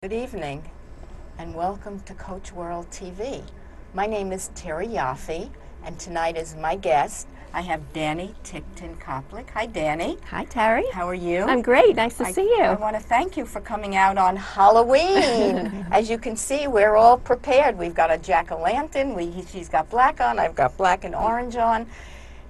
Good evening and welcome to Coach World TV. My name is Terry Yoffe and tonight as my guest I have Dani Ticktin Koplik. Hi Dani. Hi Terry. How are you? I'm great. Nice to see you. I want to thank you for coming out on Halloween. As you can see, we're all prepared. We've got a jack-o'-lantern. She's got black on. I've got black and orange on.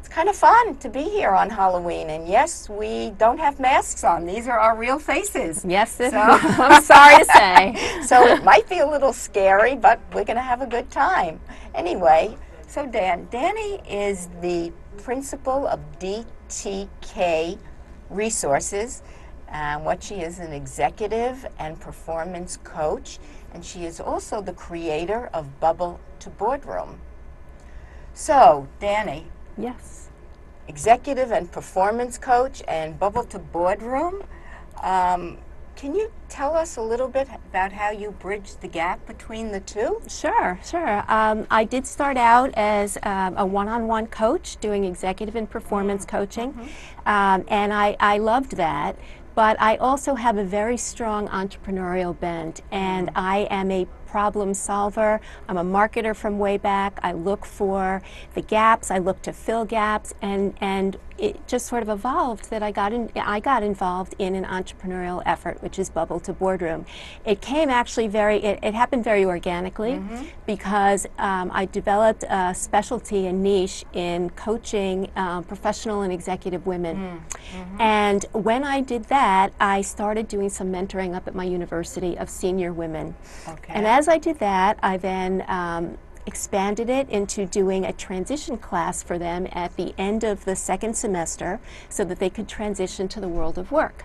It's kind of fun to be here on Halloween, and yes, we don't have masks on. These are our real faces. Yes, so. I'm sorry to say. So it might be a little scary, but we're going to have a good time. Anyway, so Dani is the principal of DTK Resources, and what she is an executive and performance coach, and she is also the creator of Bubble to Boardroom. So, Dani. Yes. Executive and performance coach and Bubble to Boardroom. Can you tell us a little bit about how you bridged the gap between the two? Sure. I did start out as a one-on-one coach doing executive and performance coaching, and I loved that. But I also have a very strong entrepreneurial bent, and I am a problem solver. I'm a marketer from way back. I look for the gaps. I look to fill gaps, and it just sort of evolved that I got involved in an entrepreneurial effort, which is Bubble to Boardroom. It came actually it happened very organically because I developed a specialty, a niche in coaching professional and executive women. And when I did that, I started doing some mentoring up at my university of senior women. Okay. And as I did that, I then expanded it into doing a transition class for them at the end of the second semester so that they could transition to the world of work.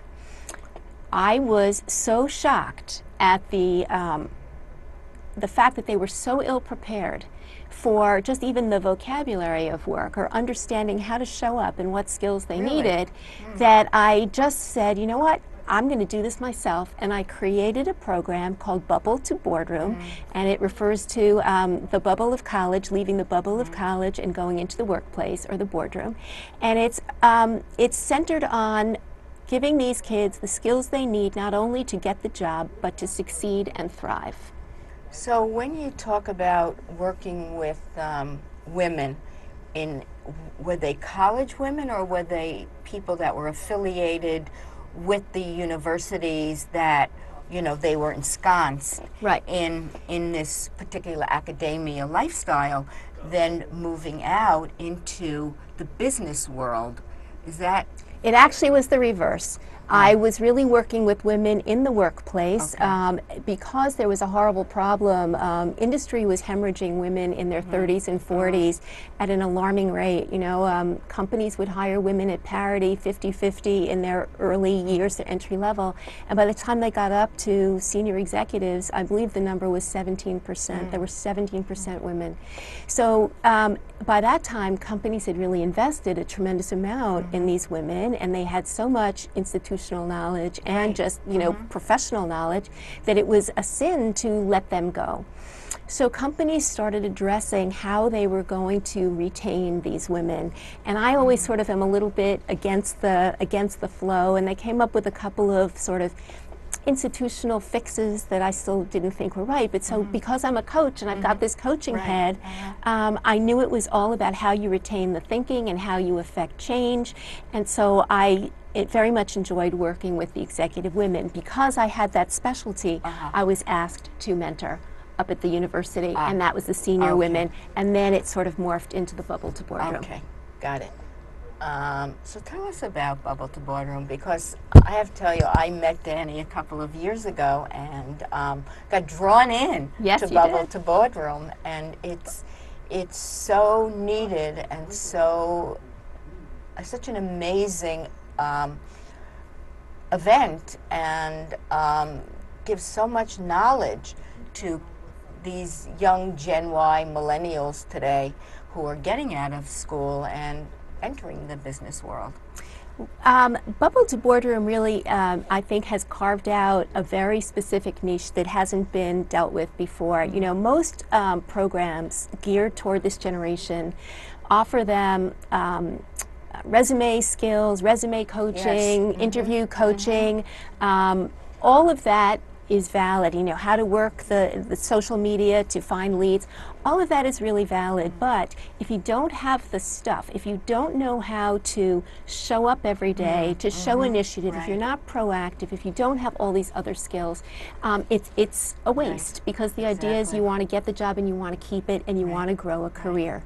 I was so shocked at the fact that they were so ill prepared for just even the vocabulary of work or understanding how to show up and what skills they needed, that I just said, you know what? I'm going to do this myself, and I created a program called Bubble to Boardroom, and it refers to the bubble of college, leaving the bubble of college and going into the workplace or the boardroom. And it's centered on giving these kids the skills they need not only to get the job, but to succeed and thrive. So when you talk about working with women, were they college women or were they people that were affiliated with the universities that, you know, they were ensconced in this particular academia lifestyle, then moving out into the business world? Is that? It actually was the reverse. I was really working with women in the workplace because there was a horrible problem. Industry was hemorrhaging women in their 30s and 40s at an alarming rate. You know, companies would hire women at parity, 50-50 in their early years, their entry level, and by the time they got up to senior executives, I believe the number was 17%. There were 17% women. So by that time, companies had really invested a tremendous amount in these women, and they had so much institutional knowledge and just, you know, professional knowledge that it was a sin to let them go. So companies started addressing how they were going to retain these women, and I always sort of am a little bit against the flow, and they came up with a couple of sort of institutional fixes that I still didn't think were right. But so because I'm a coach and I've got this coaching head, I knew it was all about how you retain the thinking and how you affect change, and so I very much enjoyed working with the executive women. Because I had that specialty, I was asked to mentor up at the university, and that was the senior women, and then it sort of morphed into the Bubble to Boardroom. Okay, got it. So tell us about Bubble to Boardroom, because I have to tell you, I met Dani a couple of years ago and got drawn in to Bubble to Boardroom, and it's so needed and so such an amazing event, and gives so much knowledge to these young Gen Y millennials today who are getting out of school and entering the business world. Bubble to Boardroom really, I think, has carved out a very specific niche that hasn't been dealt with before. You know, most programs geared toward this generation offer them resume skills, resume coaching, interview coaching, all of that is valid. You know, how to work the social media to find leads. All of that is really valid, but if you don't have the stuff, if you don't know how to show up every day, to show initiative, if you're not proactive, if you don't have all these other skills, it's a waste, because the idea is you want to get the job and you want to keep it and you want to grow a career.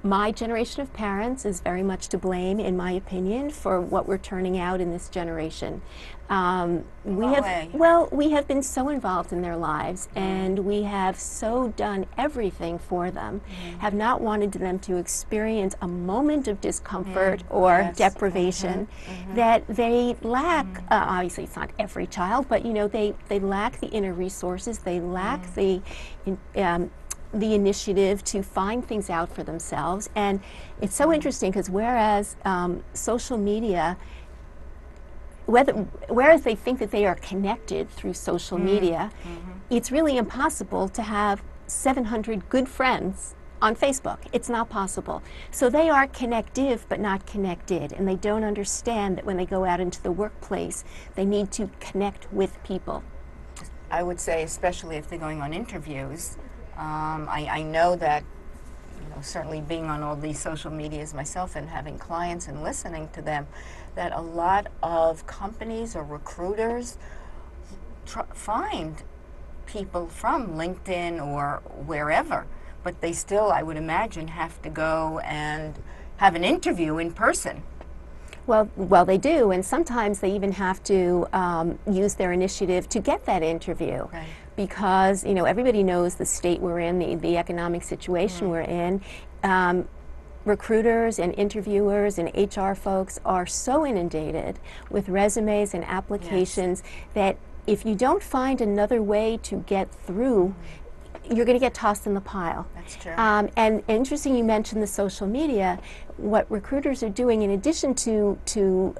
My generation of parents is very much to blame, in my opinion, for what we're turning out in this generation. We have been so involved in their lives, and we have so done everything for them, have not wanted them to experience a moment of discomfort or deprivation that they lack. Obviously, it's not every child, but you know, they lack the inner resources, they lack the initiative to find things out for themselves. And it's so interesting, because whereas social media, whereas they think that they are connected through social media, it's really impossible to have 700 good friends on Facebook. It's not possible. So they are connective but not connected, and they don't understand that when they go out into the workplace, they need to connect with people. I would say, especially if they're going on interviews, I know that, you know, certainly being on all these social medias myself and having clients and listening to them, that a lot of companies or recruiters find people from LinkedIn or wherever, but they still, I would imagine, have to go and have an interview in person. Well, they do, and sometimes they even have to use their initiative to get that interview, because, you know, everybody knows the state we're in, the economic situation we're in. Recruiters and interviewers and HR folks are so inundated with resumes and applications that if you don't find another way to get through, you're going to get tossed in the pile. That's true. And interesting you mentioned the social media. What recruiters are doing, in addition to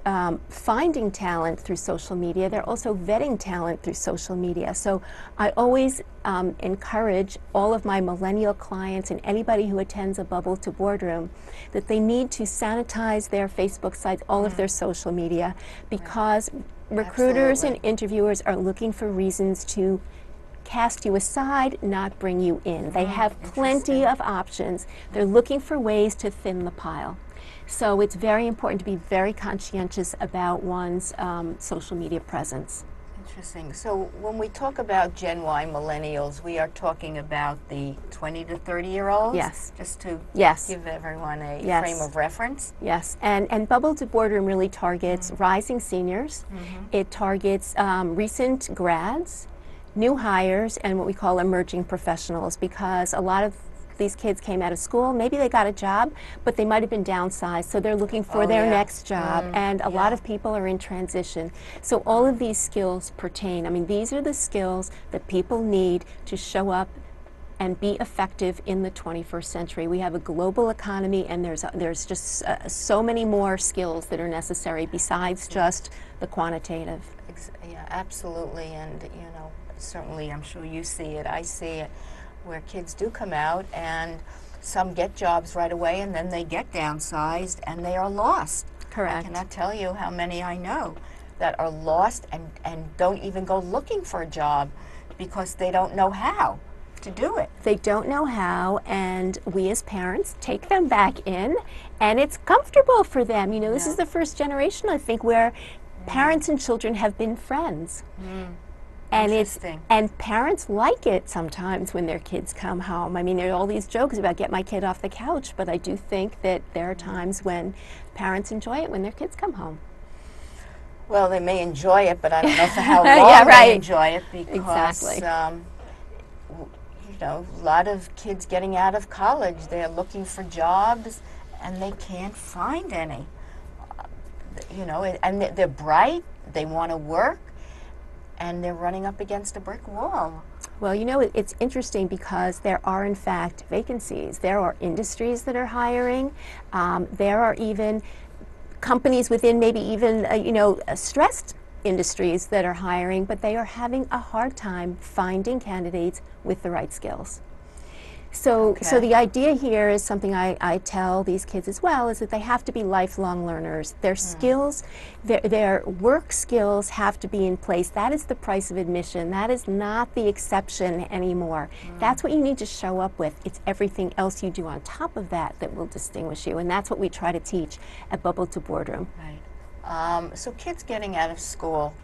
finding talent through social media, they're also vetting talent through social media. So I always encourage all of my millennial clients and anybody who attends a Bubble to Boardroom that they need to sanitize their Facebook sites, all of their social media, because recruiters and interviewers are looking for reasons to cast you aside, not bring you in. They have plenty of options. They're looking for ways to thin the pile. So it's very important to be very conscientious about one's social media presence. Interesting. So when we talk about Gen Y millennials, we are talking about the 20 to 30-year-olds? Yes. Just to give everyone a frame of reference? Yes. And Bubble to Boardroom really targets rising seniors. It targets recent grads, new hires, and what we call emerging professionals, because a lot of these kids came out of school, maybe they got a job, but they might have been downsized, so they're looking for their next job, and a lot of people are in transition. So all of these skills pertain. I mean, these are the skills that people need to show up and be effective in the 21st century. We have a global economy, and there's just so many more skills that are necessary besides just the quantitative. Yeah, absolutely, and you know, certainly I'm sure you see it, I see it, where kids do come out and some get jobs right away and then they get downsized and they are lost. Correct. I cannot tell you how many I know that are lost and don't even go looking for a job because they don't know how to do it. They don't know how, and we as parents take them back in, and it's comfortable for them. You know, this is the first generation, I think, where parents and children have been friends. And parents like it sometimes when their kids come home. I mean, there are all these jokes about get my kid off the couch, but I do think that there are times when parents enjoy it when their kids come home. Well, they may enjoy it, but I don't know for how long they enjoy it, because you know, a lot of kids getting out of college, they're looking for jobs and they can't find any. You know, and they're bright, they want to work, and they're running up against a brick wall. Well, you know, it's interesting because there are, in fact, vacancies. There are industries that are hiring. There are even companies within maybe even, you know, stressed industries that are hiring, but they are having a hard time finding candidates with the right skills. So Okay. the idea here is something I tell these kids as well, is that they have to be lifelong learners. Their skills, their work skills have to be in place. That is the price of admission. That is not the exception anymore. That's what you need to show up with. It's everything else you do on top of that that will distinguish you, and that's what we try to teach at Bubble to Boardroom. Right. So kids getting out of school,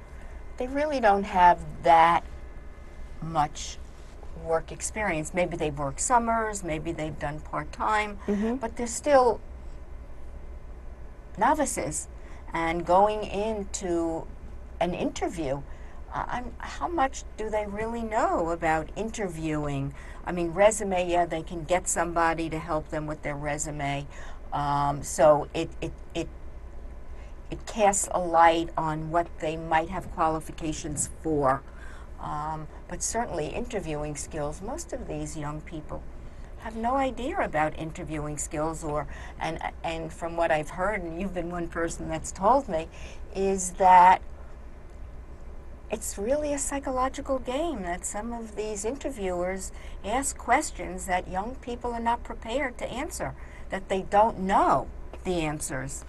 they really don't have that much work experience. Maybe they've worked summers, maybe they've done part-time, but they're still novices. And going into an interview, how much do they really know about interviewing? I mean, resume, yeah, they can get somebody to help them with their resume. So it casts a light on what they might have qualifications for. But certainly interviewing skills, most of these young people have no idea about interviewing skills, and from what I've heard, and you've been one person that's told me, is that it's really a psychological game, that some of these interviewers ask questions that young people are not prepared to answer, that they don't know the answers.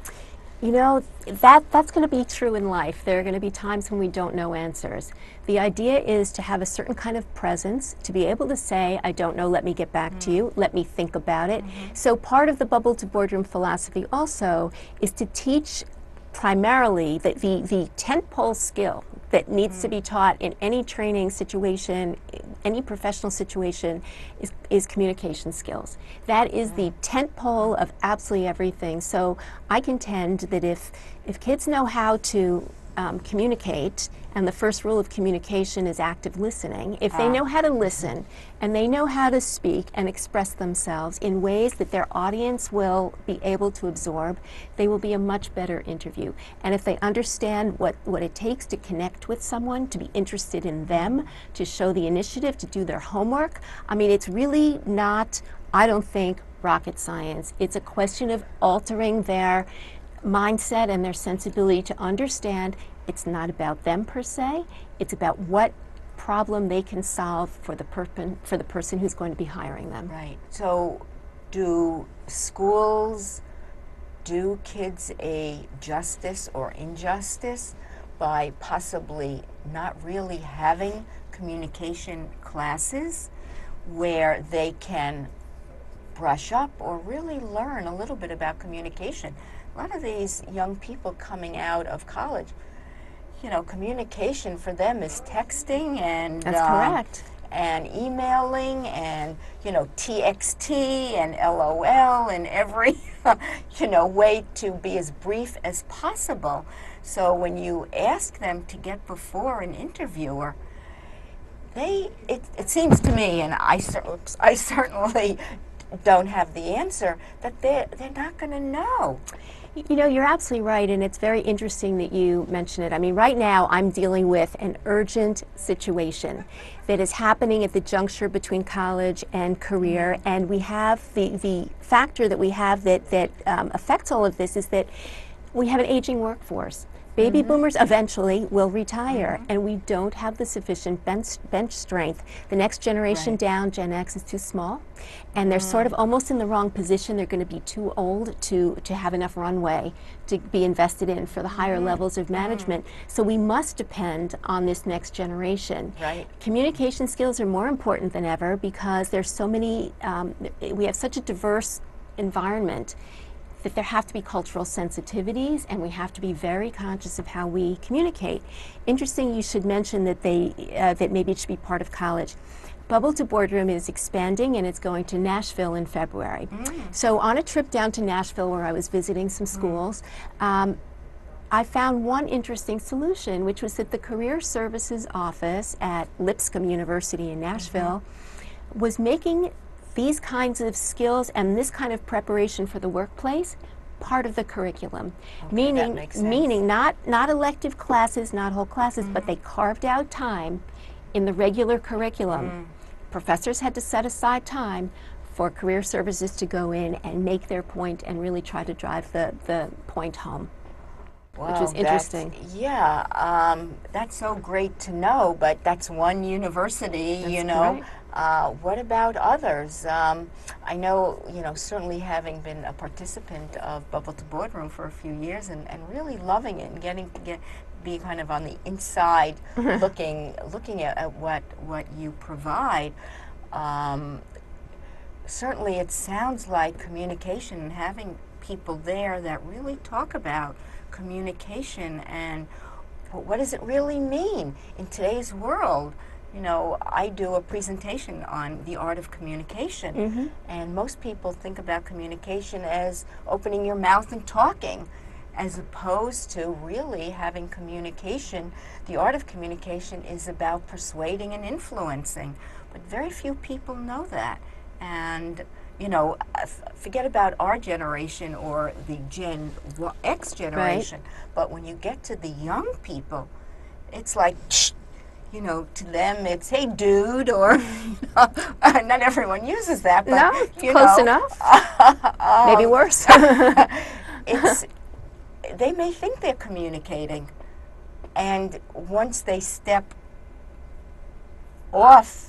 You know, that's going to be true in life. There are going to be times when we don't know answers. The idea is to have a certain kind of presence, to be able to say, I don't know, let me get back to you, let me think about it. So part of the Bubble to Boardroom philosophy also is to teach primarily the tentpole skill that needs to be taught in any training situation, any professional situation, is communication skills. That is the tentpole of absolutely everything. So I contend that if kids know how to communicate, and the first rule of communication is active listening, if they know how to listen and they know how to speak and express themselves in ways that their audience will be able to absorb, they will be a much better interview. And if they understand what it takes to connect with someone, to be interested in them, to show the initiative, to do their homework, I mean, it's really not, I don't think, rocket science. It's a question of altering their mindset and their sensibility to understand it's not about them per se, it's about what problem they can solve for the person who's going to be hiring them. Right. So do schools do kids a justice or injustice by possibly not really having communication classes where they can brush up or really learn a little bit about communication? A lot of these young people coming out of college, you know, communication for them is texting and That's correct. and emailing and, you know, TXT and LOL and every you know, way to be as brief as possible. So when you ask them to get before an interviewer, it seems to me, and I certainly don't have the answer, that they're not going to know. You know, you're absolutely right, and it's very interesting that you mention it. I mean, right now I'm dealing with an urgent situation that is happening at the juncture between college and career, and we have the factor that we have that affects all of this is that we have an aging workforce. Baby boomers eventually will retire, and we don't have the sufficient bench strength. The next generation down, Gen X, is too small, and they're sort of almost in the wrong position. They're going to be too old to have enough runway to be invested in for the higher levels of management. So we must depend on this next generation. Right. Communication skills are more important than ever because there's so many, we have such a diverse environment that there have to be cultural sensitivities, and we have to be very conscious of how we communicate. Interesting you should mention that that maybe it should be part of college. Bubble to Boardroom is expanding, and it's going to Nashville in February. So on a trip down to Nashville where I was visiting some schools, I found one interesting solution, which was that the Career Services Office at Lipscomb University in Nashville was making these kinds of skills and this kind of preparation for the workplace part of the curriculum. Okay, that makes sense. Meaning not elective classes, not whole classes, but they carved out time in the regular curriculum. Professors had to set aside time for career services to go in and make their point and really try to drive the point home. Wow, which is interesting. That's so great to know, but that's one university, That's you know. What about others? I know, certainly having been a participant of Bubble to Boardroom for a few years and really loving it and getting to be kind of on the inside looking at what you provide. Certainly it sounds like communication and having people there that really talk about communication and what does it really mean in today's world. I do a presentation on the art of communication, and most people think about communication as opening your mouth and talking, as opposed to really having communication. The art of communication is about persuading and influencing, but very few people know that. And forget about our generation or the Gen X generation, but when you get to the young people, it's like, to them it's, hey dude, or not everyone uses that, but no, close enough. Maybe worse. They may think they're communicating, and once they step off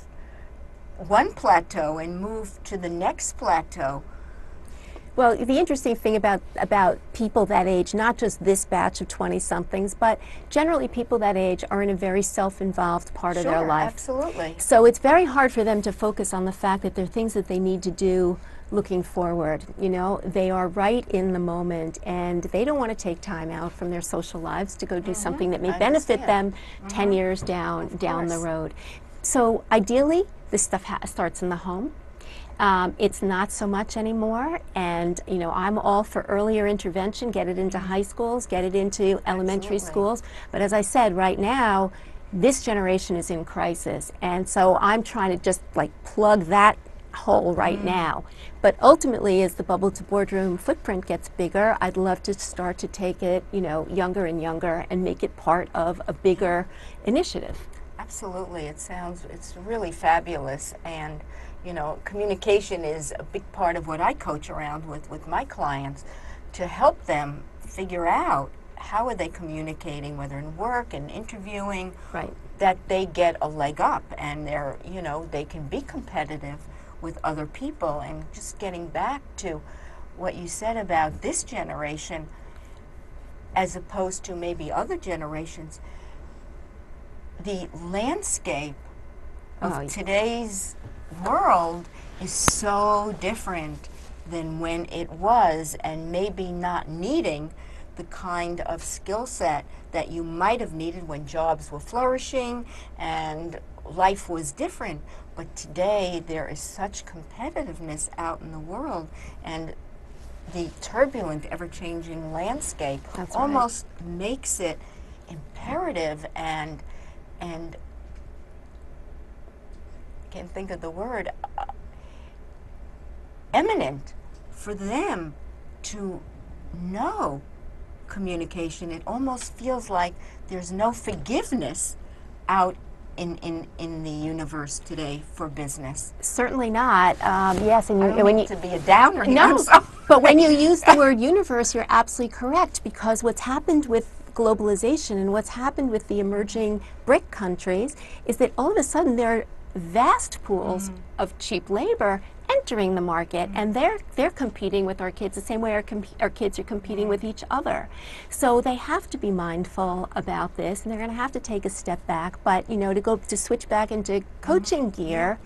one plateau and move to the next plateau. Well, the interesting thing about people that age, not just this batch of 20-somethings, but generally people that age are in a very self-involved part of their life. Absolutely. So it's very hard for them to focus on the fact that there are things that they need to do looking forward. They are right in the moment, and they don't want to take time out from their social lives to go do something that may benefit them 10 years down the road. So ideally, this stuff starts in the home. It's not so much anymore, and I'm all for earlier intervention, get it into high schools, get it into elementary schools, but as I said, right now, this generation is in crisis, and so I'm trying to just plug that hole right now. But ultimately, as the Bubble to Boardroom footprint gets bigger, I'd love to start to take it, younger and younger and make it part of a bigger initiative. Absolutely, it's really fabulous, and communication is a big part of what I coach around with my clients, to help them figure out how are they communicating, whether in work and interviewing, that they get a leg up and they can be competitive with other people. And just getting back to what you said about this generation as opposed to maybe other generations, the landscape of today's world is so different than when it was, and maybe not needing the kind of skill set that you might have needed when jobs were flourishing and life was different. But today there is such competitiveness out in the world, and the turbulent, ever-changing landscape almost makes it imperative and can't think of the word, eminent for them to know communication. It almost feels like there's no forgiveness out in the universe today for business. Certainly not. Yes, and I don't mean to be a downer. No, but when you use the word universe, you're absolutely correct, because what's happened with globalization and what's happened with the emerging BRIC countries is that all of a sudden there are vast pools of cheap labor entering the market, and they're competing with our kids the same way our kids are competing with each other. So they have to be mindful about this, and they're going to have to take a step back. But to switch back into coaching gear,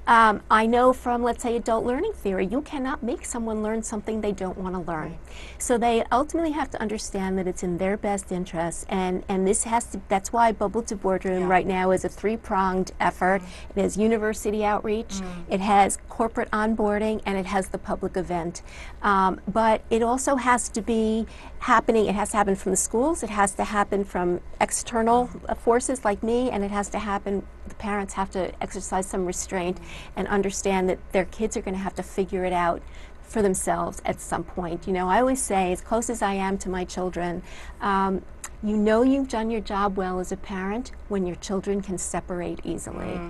I know from, let's say, adult learning theory, you cannot make someone learn something they don't want to learn. So they ultimately have to understand that it's in their best interest, and this has to, that's why Bubble to Boardroom right now is a three-pronged effort. It has university outreach, it has corporate onboarding, and it has the public event. But it also has to be happening, it has to happen from the schools, it has to happen from external forces like me, and it has to happen, the parents have to exercise some restraint and understand that their kids are going to have to figure it out for themselves at some point. I always say, as close as I am to my children, you've done your job well as a parent when your children can separate easily.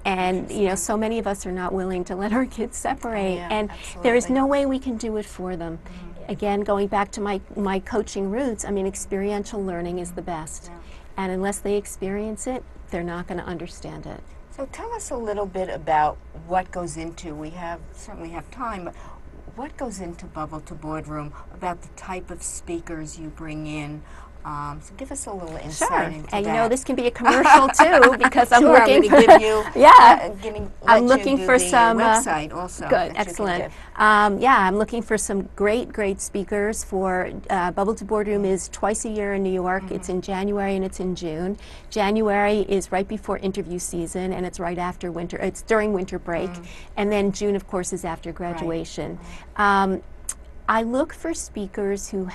And so many of us are not willing to let our kids separate, and there is no way we can do it for them. Again, going back to my coaching roots, experiential learning is the best. And unless they experience it, they're not going to understand it. So tell us a little bit about what goes into, certainly have time, but what goes into Bubble to Boardroom, about the type of speakers you bring in. So give us a little insight into and that. you know, this can be a commercial too, because I'm Sure, looking I'm for give you, I'm looking for some website also. Good, excellent. I'm looking for some great speakers for Bubble to Boardroom. Is twice a year in New York. It's in January and it's in June. January is right before interview season, and it's right after winter. It's during winter break, and then June, of course, is after graduation. Right. I look for speakers who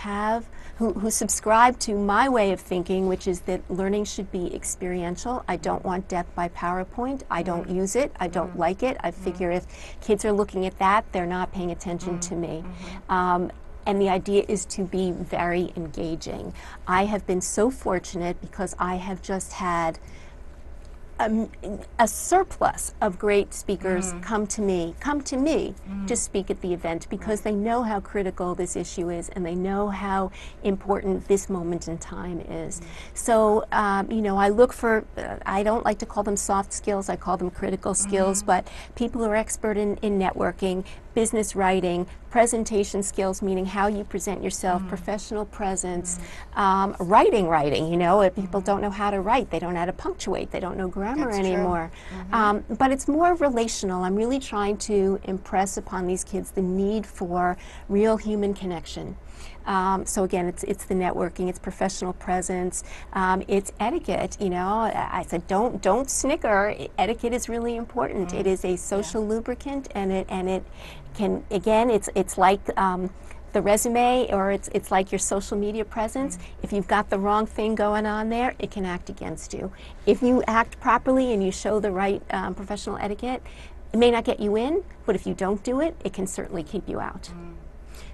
subscribe to my way of thinking, which is that learning should be experiential. I don't want death by PowerPoint. I don't use it. I don't like it. I figure if kids are looking at that, they're not paying attention to me. And the idea is to be very engaging. I have been so fortunate because I have just had a surplus of great speakers come to me to speak at the event, because they know how critical this issue is and they know how important this moment in time is. So, you know, I look for, I don't like to call them soft skills, I call them critical skills, but people who are expert in networking, business writing, presentation skills, meaning how you present yourself, professional presence, writing, you know, if people don't know how to write, they don't know how to punctuate, they don't know grammar anymore. But it's more relational. I'm really trying to impress upon these kids the need for real human connection. So again, it's the networking, it's professional presence, it's etiquette. You know, I said don't snicker. Etiquette is really important. It is a social lubricant, and it can, again, it's like the resume, or it's like your social media presence. If you've got the wrong thing going on there, it can act against you. If you act properly and you show the right professional etiquette, it may not get you in, but if you don't do it, it can certainly keep you out.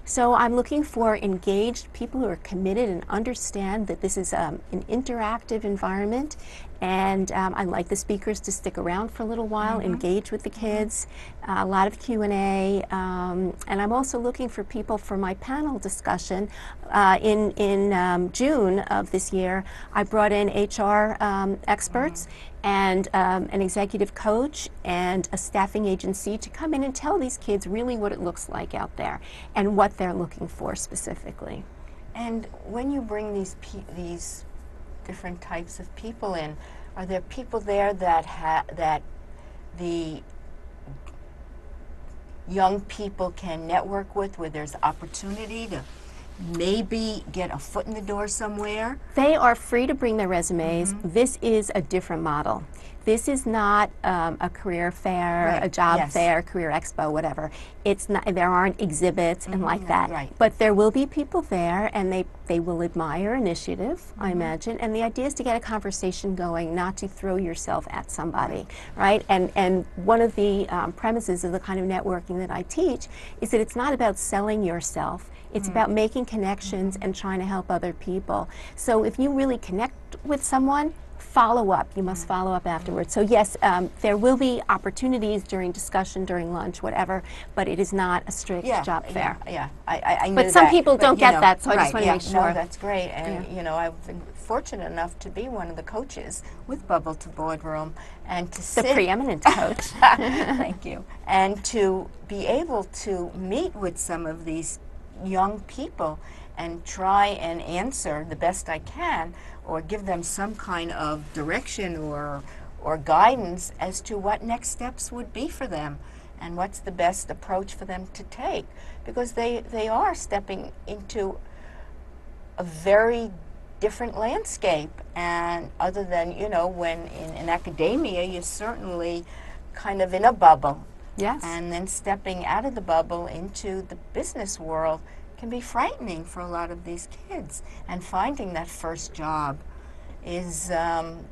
So I'm looking for engaged people who are committed and understand that this is an interactive environment, and I like the speakers to stick around for a little while, engage with the kids, a lot of Q&A, and I'm also looking for people for my panel discussion. In June of this year, I brought in HR experts and an executive coach and a staffing agency to come in and tell these kids really what it looks like out there and what they're looking for specifically. And when you bring these different types of people in, are there people there that the young people can network with, where there's opportunity to maybe get a foot in the door somewhere? They are free to bring their resumes. This is a different model. This is not a career fair, a job fair, career expo, whatever. It's not. There aren't exhibits and like that. But there will be people there, and they will admire initiative, I imagine. And the idea is to get a conversation going, not to throw yourself at somebody, right? And one of the premises of the kind of networking that I teach is that it's not about selling yourself. It's about making connections and trying to help other people. So if you really connect with someone, follow up. You must follow up afterwards. So yes, there will be opportunities during discussion, during lunch, whatever, but it is not a strict job fair. I knew but some that, people don't get that, so I just want to make No, sure. that's great. And you know, I've been fortunate enough to be one of the coaches with Bubble to Boardroom, and to The preeminent coach. Thank you. And to be able to meet with some of these young people and try and answer the best I can, or give them some kind of direction or guidance as to what next steps would be for them and what's the best approach for them to take, because they are stepping into a very different landscape. And other than, you know, when in academia you're certainly kind of in a bubble. Yes. And then stepping out of the bubble into the business world can be frightening for a lot of these kids. And finding that first job can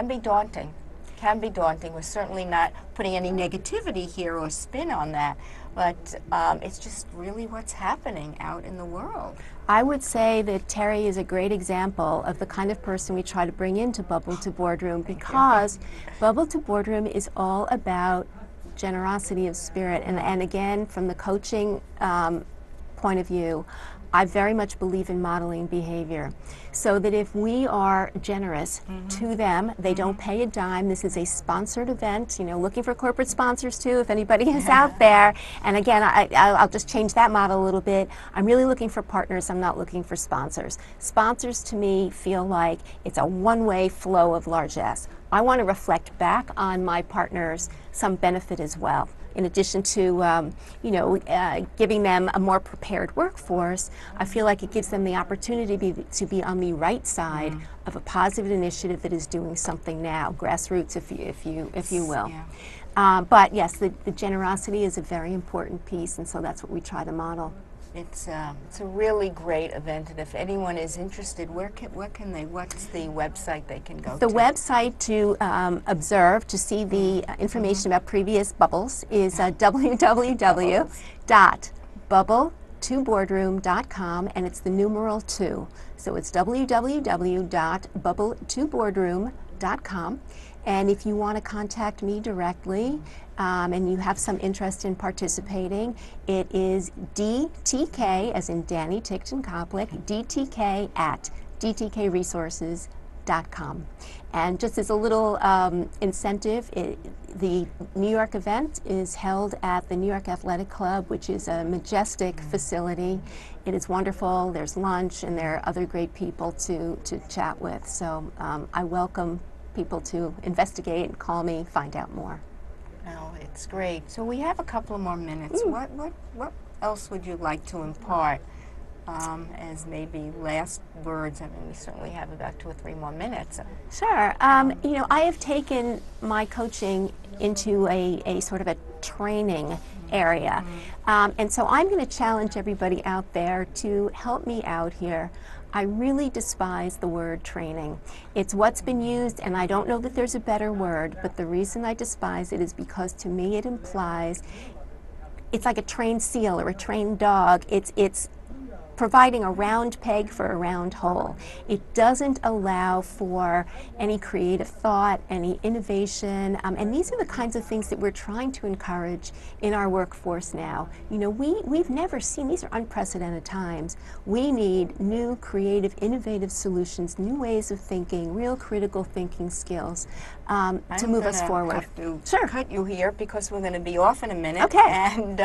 be daunting. Can be daunting. We're certainly not putting any negativity here or spin on that, but it's just really what's happening out in the world. I would say that Terry is a great example of the kind of person we try to bring into Bubble to Boardroom, because Bubble to Boardroom is all about generosity of spirit. And again, from the coaching point of view, I very much believe in modeling behavior, so that if we are generous to them, they don't pay a dime. This is a sponsored event, you know, looking for corporate sponsors too, if anybody is out there. And again, I'll just change that model a little bit. I'm really looking for partners, I'm not looking for sponsors. Sponsors to me feel like it's a one-way flow of largesse. I want to reflect back on my partners some benefit as well. In addition to, giving them a more prepared workforce, I feel like it gives them the opportunity to be on the right side of a positive initiative that is doing something now, grassroots, if you will. Yeah. But yes, the generosity is a very important piece, and so that's what we try to model. It's a really great event, and if anyone is interested, what's the website they can go to? The website to observe, to see the information about previous bubbles is www.bubble2boardroom.com, and it's the numeral 2. So it's www.bubble2boardroom.com. And if you want to contact me directly and you have some interest in participating, it is DTK, as in Dani Ticktin Koplik, DTK at dtkresources.com. And just as a little incentive, the New York event is held at the New York Athletic Club, which is a majestic facility. It is wonderful. There's lunch, and there are other great people to chat with. So I welcome people to investigate and call me, find out more. Oh, it's great. So we have a couple of more minutes. What else would you like to impart as maybe last words? I mean, we certainly have about 2 or 3 more minutes. Sure. I have taken my coaching into a sort of a training area. And so I'm going to challenge everybody out there to help me out here. I really despise the word training. It's what's been used, and I don't know that there's a better word, but the reason I despise it is because to me it implies it's like a trained seal or a trained dog. It's providing a round peg for a round hole. It doesn't allow for any creative thought, any innovation, and these are the kinds of things that we're trying to encourage in our workforce now. You know, we've never seen, these are unprecedented times. We need new, creative, innovative solutions, new ways of thinking, real critical thinking skills to move us forward. I'm going to have to cut you here because we're going to be off in a minute. Okay. And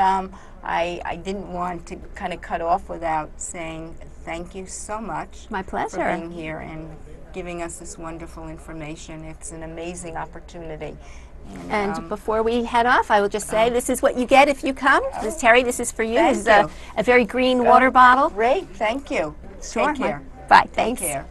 I didn't want to kind of cut off without saying thank you so much. My pleasure. For being here and giving us this wonderful information. It's an amazing opportunity. And before we head off, I will just say this is what you get if you come. Terry, this is for you. This is a very green water bottle. Great, thank you. Sure. Take care. Bye, thanks. Take care.